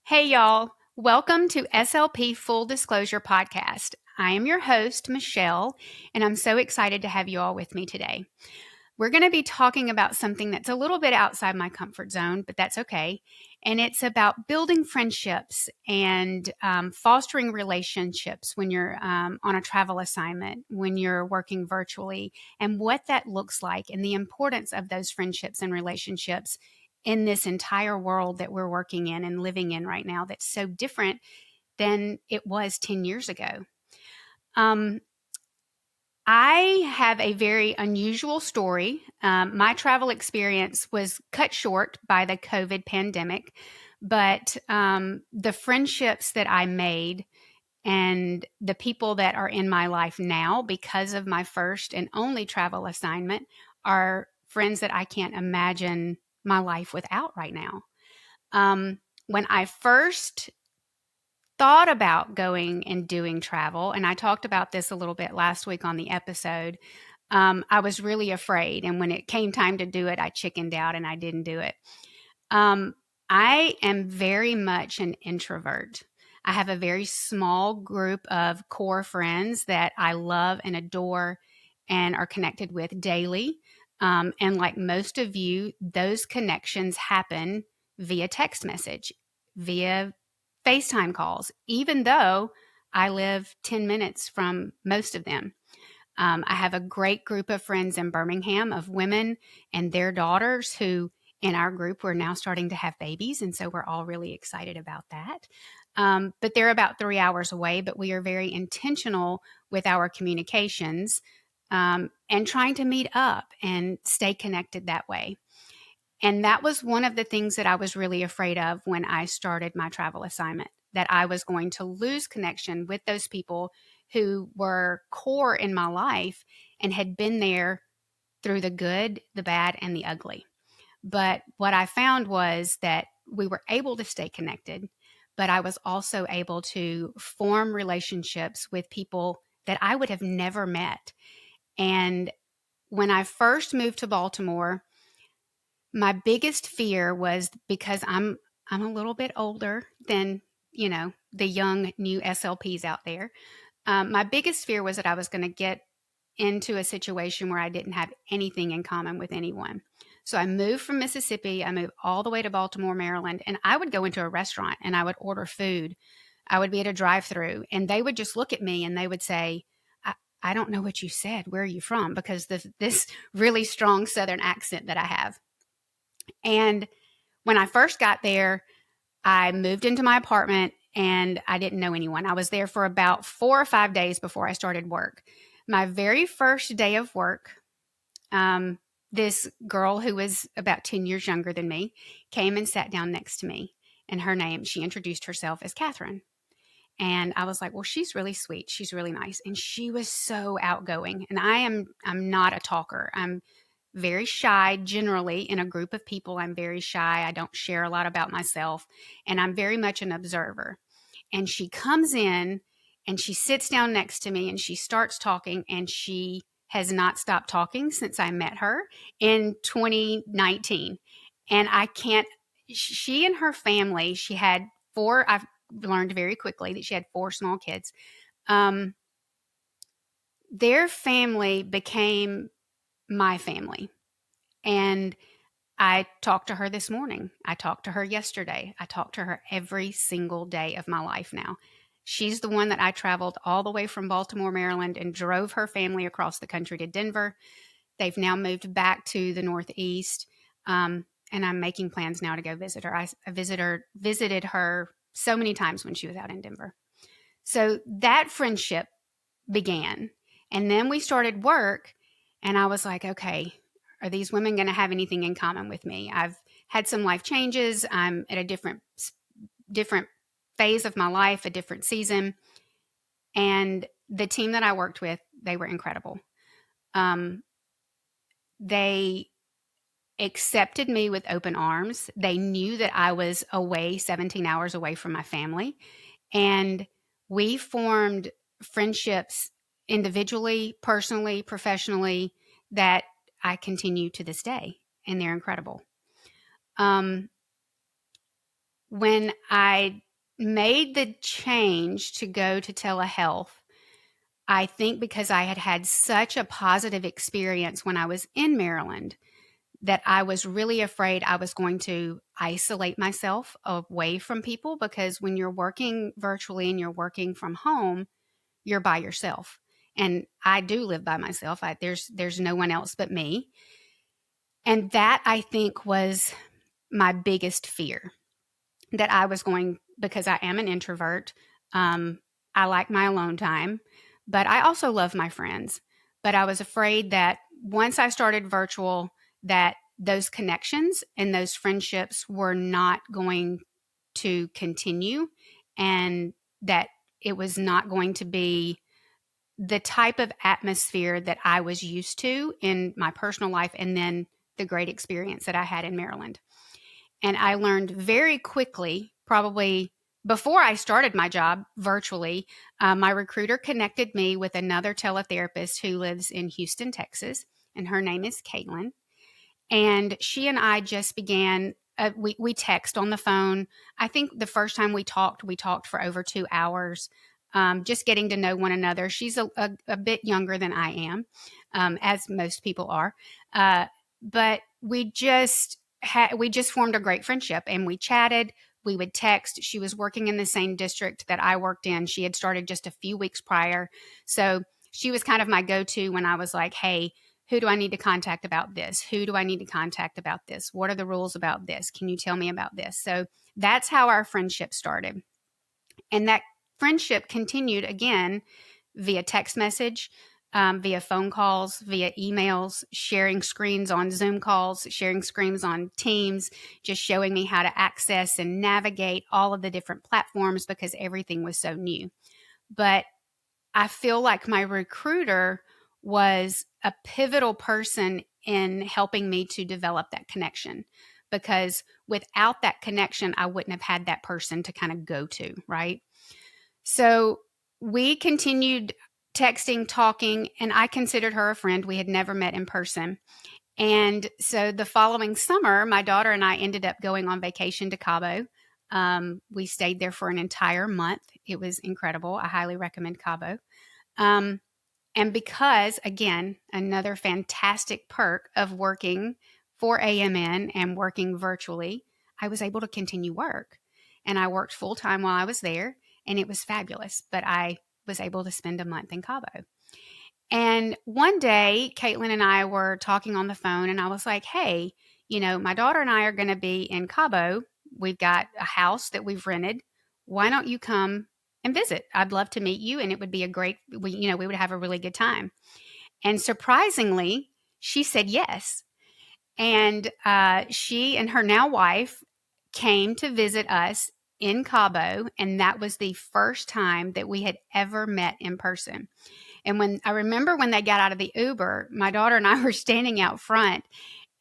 Hey, y'all. Welcome to SLP Full Disclosure Podcast. I am your host, Michelle, and I'm so excited to have you all with me today. We're going to be talking about something that's a little bit outside my comfort zone, but that's okay. And it's about building friendships and fostering relationships when you're on a travel assignment, when you're working virtually, and what that looks like and the importance of those friendships and relationships in this entire world that we're working in and living in right now that's so different than it was 10 years ago. I have a very unusual story. My travel experience was cut short by the COVID pandemic, but the friendships that I made and the people that are in my life now because of my first and only travel assignment are friends that I can't imagine my life without right now. When I first thought about going and doing travel, and I talked about this a little bit last week on the episode, I was really afraid. And when it came time to do it, I chickened out and I didn't do it. I am very much an introvert. I have a very small group of core friends that I love and adore and are connected with daily. And like most of you, those connections happen via text message, via FaceTime calls, even though I live 10 minutes from most of them. I have a great group of friends in Birmingham of women and their daughters who, in our group, we're now starting to have babies. And so we're all really excited about that. But they're about 3 hours away, but we are very intentional with our communications and trying to meet up and stay connected that way. And that was one of the things that I was really afraid of when I started my travel assignment, that I was going to lose connection with those people who were core in my life and had been there through the good, the bad, and the ugly. But what I found was that we were able to stay connected, but I was also able to form relationships with people that I would have never met. And when I first moved to Baltimore, my biggest fear was because I'm a little bit older than, the young new SLPs out there. My biggest fear was that I was going to get into a situation where I didn't have anything in common with anyone. So I moved from Mississippi. I moved all the way to Baltimore, Maryland, and I would go into a restaurant and I would order food. I would be at a drive-through and they would just look at me and they would say, I don't know what you said. Where are you from? Because this really strong Southern accent that I have. And when I first got there, I moved into my apartment and I didn't know anyone. I was there for about 4 or 5 days before I started work. My very first day of work, this girl who was about 10 years younger than me came and sat down next to me. And she introduced herself as Catherine. And I was like, well, she's really sweet. She's really nice. And she was so outgoing. And I'm not a talker. I'm very shy generally in a group of people. I'm very shy. I don't share a lot about myself. And I'm very much an observer. And she comes in and she sits down next to me and she starts talking, and she has not stopped talking since I met her in 2019. And she and her family, she had 4, I've learned very quickly that she had 4 small kids. Their family became my family. And I talked to her this morning. I talked to her yesterday. I talked to her every single day of my life now. She's the one that I traveled all the way from Baltimore, Maryland, and drove her family across the country to Denver. They've now moved back to the Northeast, and I'm making plans now to go visit her. I visited her so many times when she was out in Denver. So that friendship began. And then we started work, and I was like, okay, are these women going to have anything in common with me? I've had some life changes. I'm at a different phase of my life, a different season. And the team that I worked with, they were incredible. They accepted me with open arms. They knew that I was away 17 hours away from my family. And we formed friendships individually, personally, professionally, that I continue to this day. And they're incredible. when I made the change to go to telehealth, I think because I had had such a positive experience when I was in Maryland that I was really afraid I was going to isolate myself away from people, because when you're working virtually and you're working from home, you're by yourself. And I do live by myself. There's no one else but me. And that, I think, was my biggest fear, that I was going, because I am an introvert. I like my alone time, but I also love my friends. But I was afraid that once I started virtual, that those connections and those friendships were not going to continue, and that it was not going to be the type of atmosphere that I was used to in my personal life, and then the great experience that I had in Maryland. And I learned very quickly, probably before I started my job virtually, my recruiter connected me with another teletherapist who lives in Houston, Texas, and her name is Caitlin. And she and I just began, we text on the phone. I think the first time we talked for over 2 hours, just getting to know one another. She's a bit younger than I am, as most people are. But we just formed a great friendship, and we chatted. We would text. She was working in the same district that I worked in. She had started just a few weeks prior. So she was kind of my go-to when I was like, hey, who do I need to contact about this? Who do I need to contact about this? What are the rules about this? Can you tell me about this? So that's how our friendship started. And that friendship continued again via text message, via phone calls, via emails, sharing screens on Zoom calls, sharing screens on Teams, just showing me how to access and navigate all of the different platforms, because everything was so new. But I feel like my recruiter was a pivotal person in helping me to develop that connection, because without that connection, I wouldn't have had that person to kind of go to, right? So we continued texting, talking, and I considered her a friend. We had never met in person. And so the following summer, my daughter and I ended up going on vacation to Cabo. We stayed there for an entire month. It was incredible. I highly recommend Cabo. Um, and because, again, another fantastic perk of working for AMN and working virtually, I was able to continue work. And I worked full time while I was there, and it was fabulous. But I was able to spend a month in Cabo. And one day, Caitlin and I were talking on the phone, and I was like, hey, my daughter and I are going to be in Cabo. We've got a house that we've rented. Why don't you come and visit? I'd love to meet you, and it would be we would have a really good time. And surprisingly, she said yes. And she and her now wife came to visit us in Cabo, and that was the first time that we had ever met in person. And when I remember when they got out of the Uber, my daughter and I were standing out front,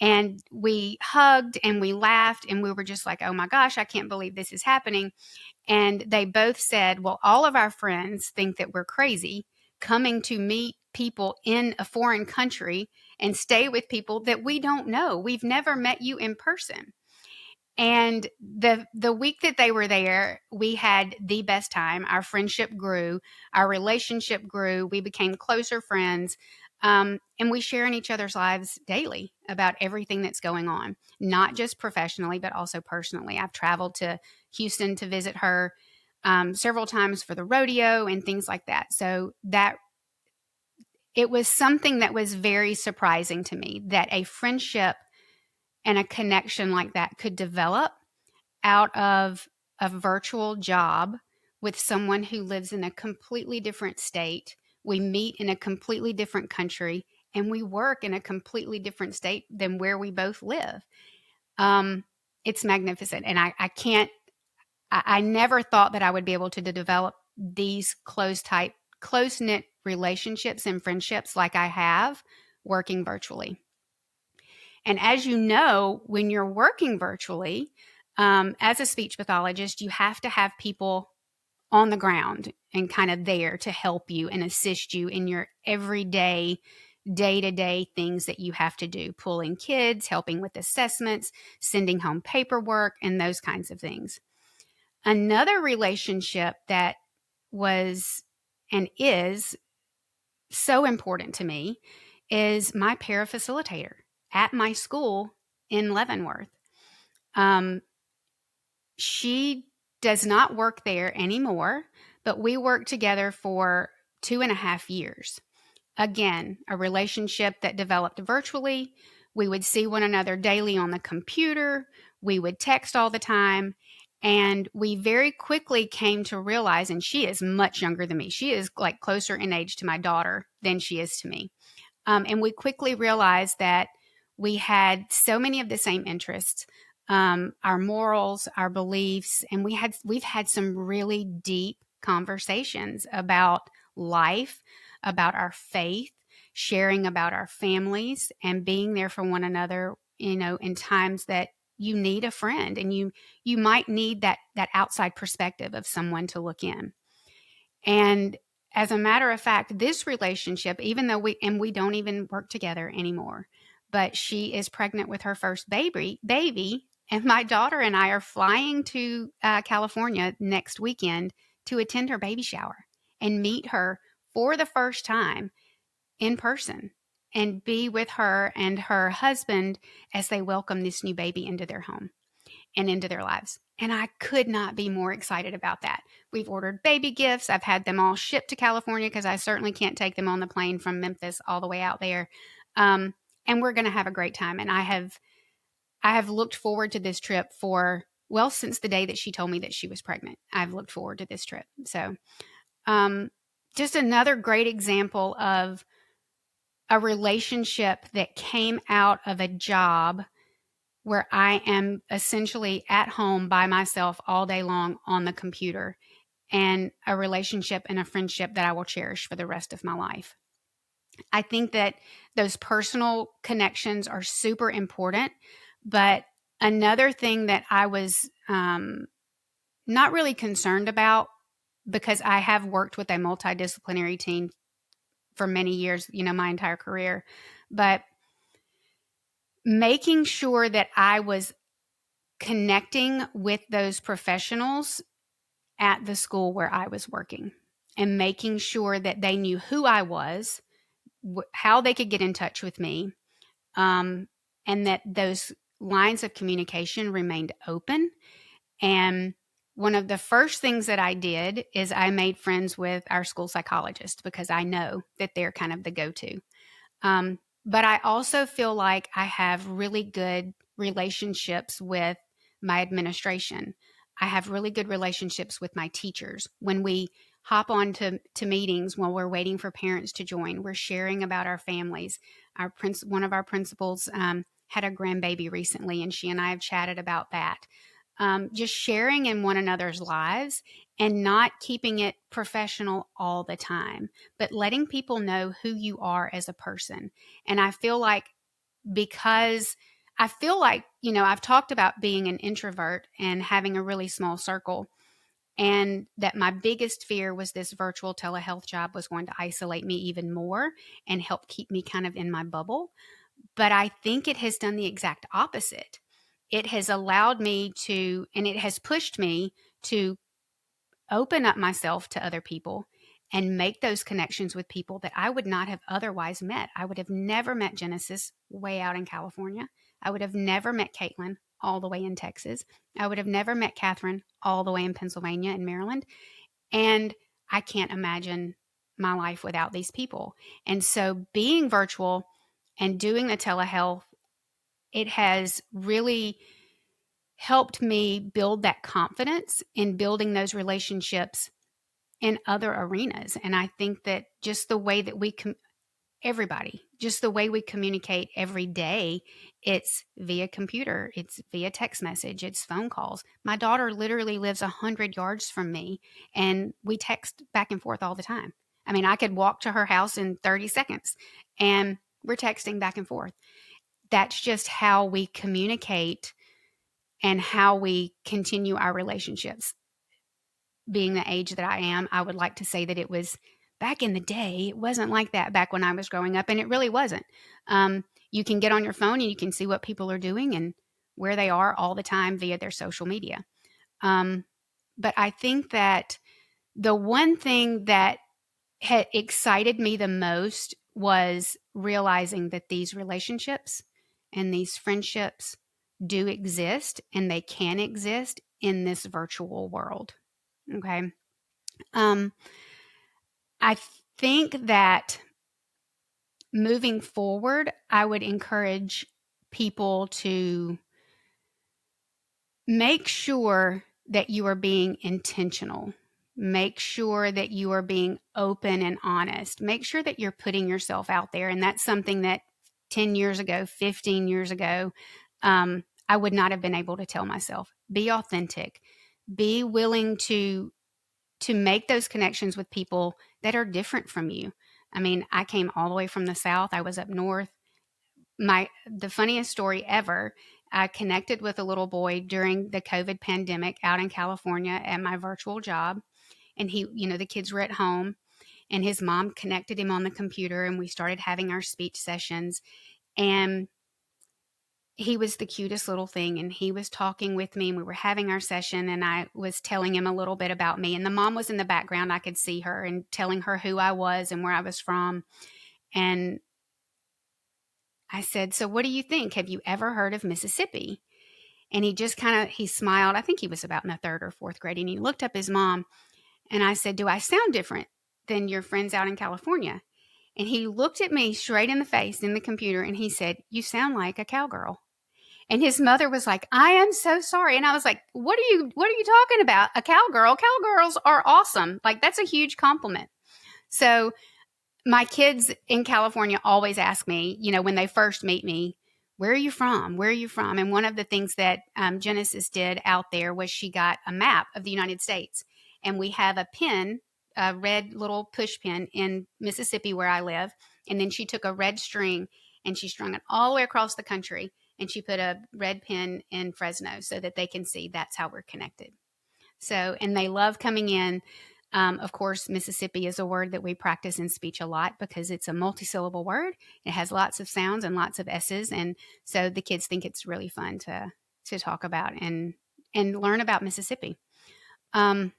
and we hugged and we laughed, and we were just like, oh my gosh, I can't believe this is happening. And they both said, well, all of our friends think that we're crazy coming to meet people in a foreign country and stay with people that we don't know. We've never met you in person. And the week that they were there, we had the best time. Our friendship grew, our relationship grew. We became closer friends. And we share in each other's lives daily about everything that's going on, not just professionally, but also personally. I've traveled to Houston to visit her several times for the rodeo and things like that. So that it was something that was very surprising to me, that a friendship and a connection like that could develop out of a virtual job with someone who lives in a completely different state. We meet in a completely different country, and we work in a completely different state than where we both live. It's magnificent. And I never thought that I would be able to develop these close knit relationships and friendships like I have working virtually. And as you know, when you're working virtually, as a speech pathologist, you have to have people on the ground and kind of there to help you and assist you in your everyday, day-to-day things that you have to do, pulling kids, helping with assessments, sending home paperwork, and those kinds of things. Another relationship that was and is so important to me is my parafacilitator at my school in Leavenworth. She does not work there anymore, but we worked together for 2.5 years. Again, a relationship that developed virtually. We would see one another daily on the computer. We would text all the time. And we very quickly came to realize, and she is much younger than me. She is like closer in age to my daughter than she is to me. And we quickly realized that we had so many of the same interests, our morals, our beliefs, and we've had some really deep conversations about life, about our faith, sharing about our families, and being there for one another, in times that you need a friend and you might need that outside perspective of someone to look in. And as a matter of fact, this relationship, even though we don't even work together anymore, but she is pregnant with her first baby, and my daughter and I are flying to California next weekend to attend her baby shower and meet her for the first time in person and be with her and her husband as they welcome this new baby into their home and into their lives. And I could not be more excited about that. We've ordered baby gifts. I've had them all shipped to California because I certainly can't take them on the plane from Memphis all the way out there. And we're going to have a great time. And I have looked forward to this trip since the day that she told me that she was pregnant. I've looked forward to this trip. So just another great example of a relationship that came out of a job where I am essentially at home by myself all day long on the computer, and a relationship and a friendship that I will cherish for the rest of my life. I think that those personal connections are super important, but another thing that I was not really concerned about, because I have worked with a multidisciplinary team for many years, my entire career, but making sure that I was connecting with those professionals at the school where I was working and making sure that they knew who I was, how they could get in touch with me, and that those lines of communication remained open. And one of the first things that I did is I made friends with our school psychologist, because I know that they're kind of the go-to. But I also feel like I have really good relationships with my administration. I have really good relationships with my teachers. When we hop on to meetings while we're waiting for parents to join, we're sharing about our families. One of our principals had a grandbaby recently, and she and I have chatted about that. Just sharing in one another's lives and not keeping it professional all the time, but letting people know who you are as a person. And I feel like, I've talked about being an introvert and having a really small circle, and that my biggest fear was this virtual telehealth job was going to isolate me even more and help keep me kind of in my bubble. But I think it has done the exact opposite. It has allowed me to, and it has pushed me to open up myself to other people and make those connections with people that I would not have otherwise met. I would have never met Genesis way out in California. I would have never met Caitlin all the way in Texas. I would have never met Catherine all the way in Pennsylvania and Maryland. And I can't imagine my life without these people. And so being virtual and doing the telehealth, it has really helped me build that confidence in building those relationships in other arenas. And I think that just the way that just the way we communicate every day, it's via computer, it's via text message, it's phone calls. My daughter literally lives 100 yards from me, and we text back and forth all the time. I mean, I could walk to her house in 30 seconds, and we're texting back and forth. That's just how we communicate and how we continue our relationships. Being the age that I am, I would like to say that it was back in the day. It wasn't like that back when I was growing up, and it really wasn't. You can get on your phone and you can see what people are doing and where they are all the time via their social media. But I think that the one thing that had excited me the most was realizing that these relationships and these friendships do exist, and they can exist in this virtual world. Okay. I think that moving forward, I would encourage people to make sure that you are being intentional. Make sure that you are being open and honest. Make sure that you're putting yourself out there. And that's something that 10 years ago, 15 years ago, I would not have been able to tell myself. Be authentic. Be willing to make those connections with people that are different from you. I mean, I came all the way from the South. I was up north. The funniest story ever, I connected with a little boy during the COVID pandemic out in California at my virtual job. And he, the kids were at home, and his mom connected him on the computer, and we started having our speech sessions. And he was the cutest little thing, and he was talking with me, and we were having our session, and I was telling him a little bit about me, and the mom was in the background. I could see her and telling her who I was and where I was from. And I said, "So what do you think? Have you ever heard of Mississippi?" And he just he smiled. I think he was about in the third or fourth grade, and he looked up his mom, and I said, "Do I sound different than your friends out in California?" And he looked at me straight in the face in the computer, and he said, "You sound like a cowgirl." And his mother was like, "I am so sorry." And I was like, what are you talking about? A cowgirl? Cowgirls are awesome. Like, that's a huge compliment. So my kids in California always ask me, when they first meet me, "Where are you from? Where are you from?" And one of the things that Genesis did out there was she got a map of the United States. And we have a pin, a red little push pin in Mississippi where I live. And then she took a red string and she strung it all the way across the country. And she put a red pin in Fresno so that they can see that's how we're connected. So, and they love coming in. Of course, Mississippi is a word that we practice in speech a lot because it's a multisyllable word. It has lots of sounds and lots of S's. And so the kids think it's really fun to talk about and learn about Mississippi. I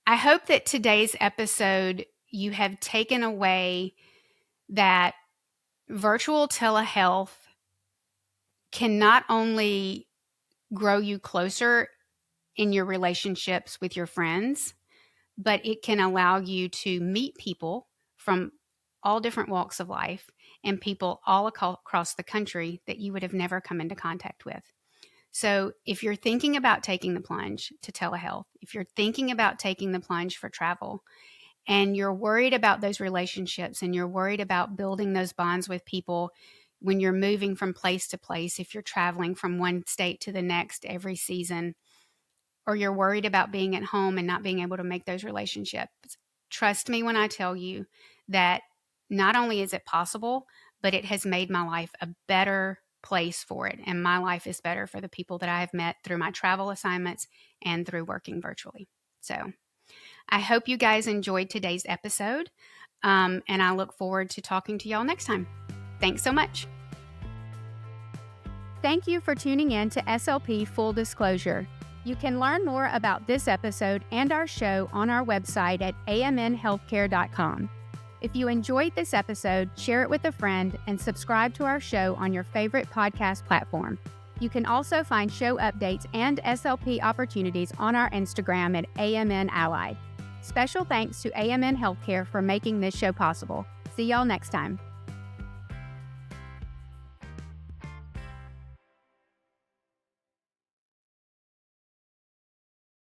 hope that today's episode, you have taken away that virtual telehealth can not only grow you closer in your relationships with your friends, but it can allow you to meet people from all different walks of life and people all across the country that you would have never come into contact with. So if you're thinking about taking the plunge to telehealth, if you're thinking about taking the plunge for travel, and you're worried about those relationships and you're worried about building those bonds with people when you're moving from place to place, if you're traveling from one state to the next every season, or you're worried about being at home and not being able to make those relationships, trust me when I tell you that not only is it possible, but it has made my life a better place for it. And my life is better for the people that I have met through my travel assignments and through working virtually. So I hope you guys enjoyed today's episode, and I look forward to talking to y'all next time. Thanks so much. Thank you for tuning in to SLP Full Disclosure. You can learn more about this episode and our show on our website at amnhealthcare.com. If you enjoyed this episode, share it with a friend and subscribe to our show on your favorite podcast platform. You can also find show updates and SLP opportunities on our Instagram at AMN Allied. Special thanks to AMN Healthcare for making this show possible. See y'all next time.